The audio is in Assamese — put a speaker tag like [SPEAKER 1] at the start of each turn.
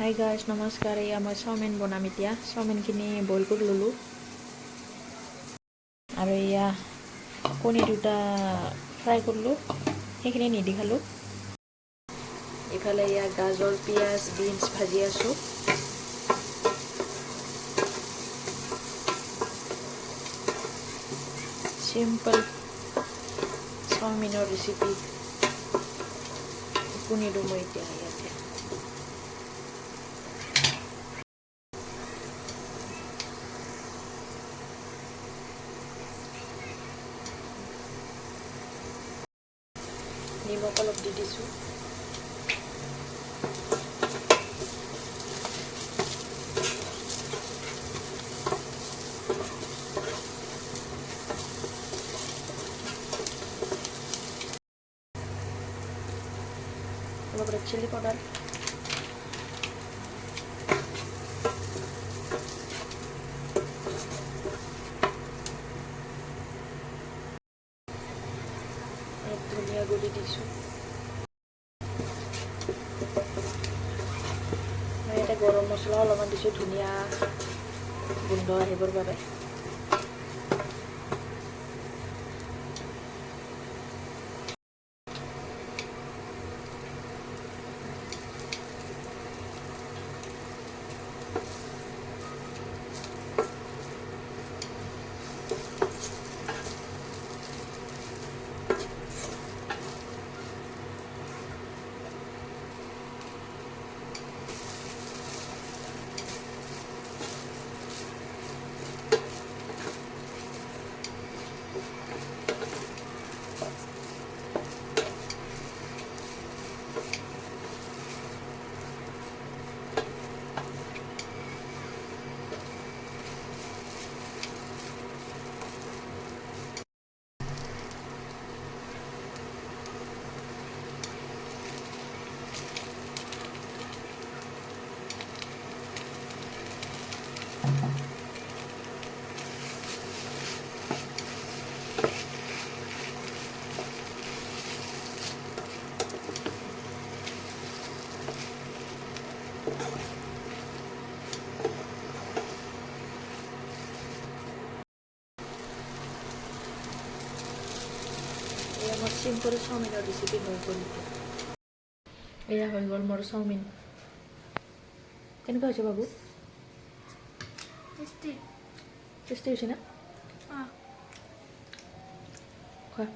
[SPEAKER 1] হাই গাইজ নমস্কাৰ। এয়া মই চাওমিন বনাম এতিয়া। চাওমিনখিনি বইল কৰি ল'লোঁ আৰু এয়া কণী দুটা ফ্ৰাই কৰিলোঁ, সেইখিনি নিদি খালোঁ। ইফালে এয়া গাজৰ পিঁয়াজ বিনছ ভাজি আছোঁ। চিম্পল চাওমিনৰ ৰেচিপি শুনিলোঁ মই এতিয়া ইয়াতে। নিমখ অলপ দি দিছোঁ। অলপ ৰেড চিলি পাউডাৰ, অলপ ধনিয়া গুড়ি দিছোঁ। মই ইয়াতে গৰম মছলা অলপমান দিছোঁ, ধুনীয়া গোন্ধ আহিবৰ বাবে। এয়া মোৰ চিম্পল চাওমিনৰ ৰেচিপি হৈ গ'ল। এয়া হৈ গ'ল মোৰ চাওমিন। কেনেকুৱা হৈছে বাবু? টেষ্টি হৈছে না? খোৱা।